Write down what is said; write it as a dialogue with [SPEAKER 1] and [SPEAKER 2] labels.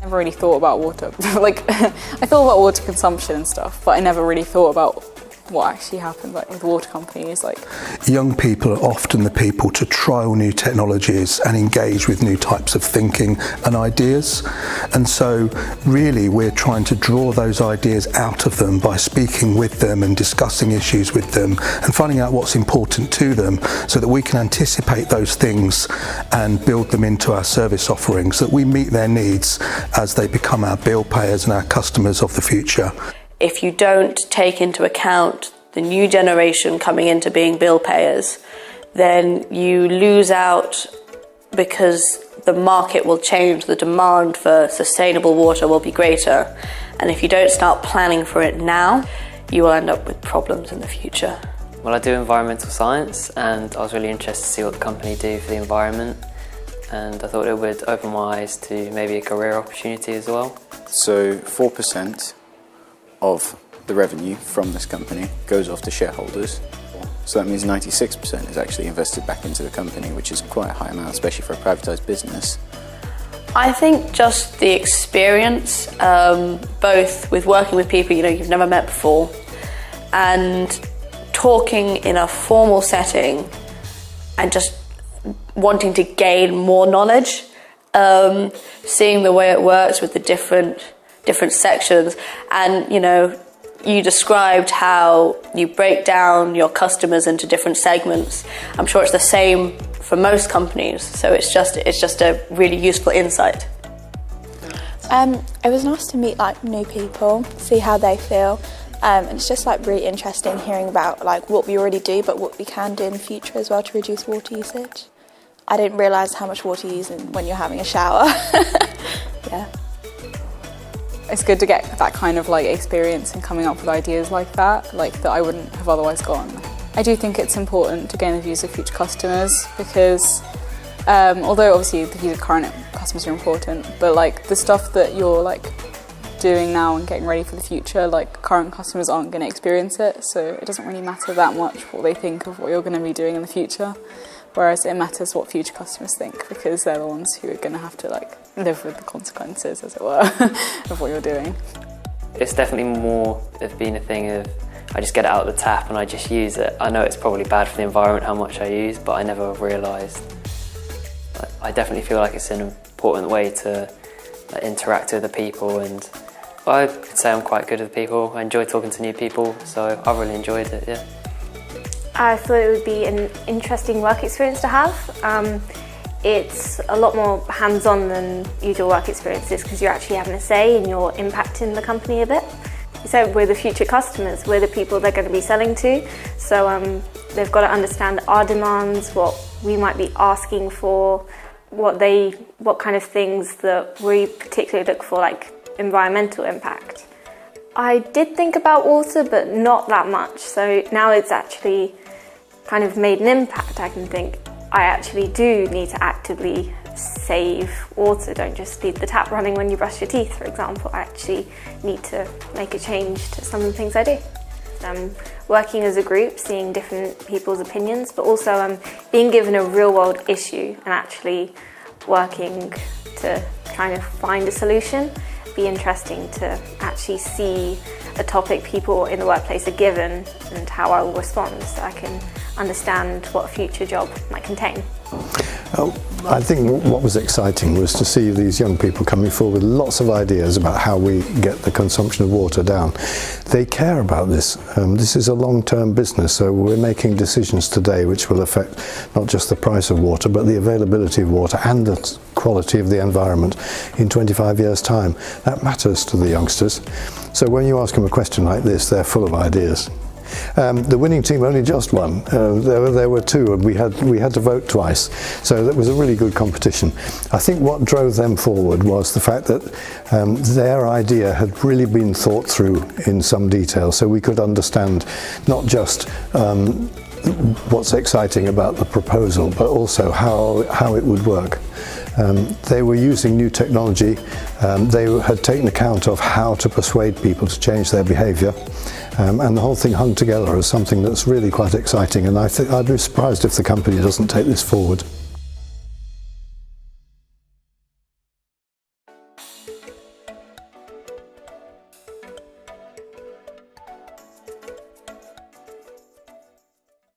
[SPEAKER 1] Never really thought about water. Like, I thought about water consumption and stuff, but I never really thought about what actually happens, like with water companies. Like,
[SPEAKER 2] young people are often the people to trial new technologies and engage with new types of thinking and ideas, and so really we're trying to draw those ideas out of them by speaking with them and discussing issues with them and finding out what's important to them, so that we can anticipate those things and build them into our service offerings, so that we meet their needs as they become our bill payers and our customers of the future.
[SPEAKER 3] If you don't take into account the new generation coming into being bill payers, then you lose out, because the market will change, the demand for sustainable water will be greater, and if you don't start planning for it now, you will end up with problems in the future.
[SPEAKER 4] Well, I do environmental science, and I was really interested to see what the company do for the environment, and I thought it would open my eyes to maybe a career opportunity as well.
[SPEAKER 5] So 4% of the revenue from this company goes off to shareholders. So that means 96% is actually invested back into the company, which is quite a high amount, especially for a privatised business.
[SPEAKER 3] I think just the experience, both with working with people you've never met before, and talking in a formal setting, and just wanting to gain more knowledge, seeing the way it works with the different sections, and you described how you break down your customers into different segments. I'm sure it's the same for most companies, so it's just a really useful insight.
[SPEAKER 6] It was nice to meet new people, see how they feel, and it's just really interesting hearing about what we already do, but what we can do in the future as well to reduce water usage. I didn't realise how much water you use when you're having a shower. Yeah.
[SPEAKER 1] it's good to get that kind of experience and coming up with ideas like that I wouldn't have otherwise gotten. I do think it's important to gain the views of future customers, because although obviously the views of current customers are important, but the stuff that you're doing now and getting ready for the future, current customers aren't going to experience it, so it doesn't really matter that much what they think of what you're going to be doing in the future. Whereas it matters what future customers think, because they're the ones who are going to have to live with the consequences, as it were, of what you're doing.
[SPEAKER 4] It's definitely more of being a thing of I just get it out of the tap and I just use it. I know it's probably bad for the environment how much I use, but I never realised. I definitely feel like it's an important way to interact with the people, and I could say I'm quite good with people. I enjoy talking to new people, so I've really enjoyed it, yeah.
[SPEAKER 7] I thought it would be an interesting work experience to have. It's a lot more hands-on than usual work experiences, because you're actually having a say and you're impacting the company a bit. So we're the future customers, we're the people they're going to be selling to, so they've got to understand our demands, what we might be asking for, what kind of things that we particularly look for, like environmental impact. I did think about water, but not that much, so now it's actually kind of made an impact. I can think I actually do need to actively save water. Don't just leave the tap running when you brush your teeth, for example. I actually need to make a change to some of the things I do. Working as a group, seeing different people's opinions, but also being given a real-world issue and actually working to kind of find a solution. Be interesting to actually see a topic people in the workplace are given and how I will respond, so I can understand what a future job might contain.
[SPEAKER 8] I think what was exciting was to see these young people coming forward with lots of ideas about how we get the consumption of water down. They care about this. This is a long-term business, so we're making decisions today which will affect not just the price of water, but the availability of water and the quality of the environment in 25 years' time. That matters to the youngsters. So when you ask them a question like this, they're full of ideas. The winning team only just won. There were two, and we had to vote twice, so that was a really good competition. I think what drove them forward was the fact that their idea had really been thought through in some detail, so we could understand not just what's exciting about the proposal, but also how it would work. They were using new technology. They had taken account of how to persuade people to change their behaviour, and the whole thing hung together as something that's really quite exciting, and I'd be surprised if the company doesn't take this forward.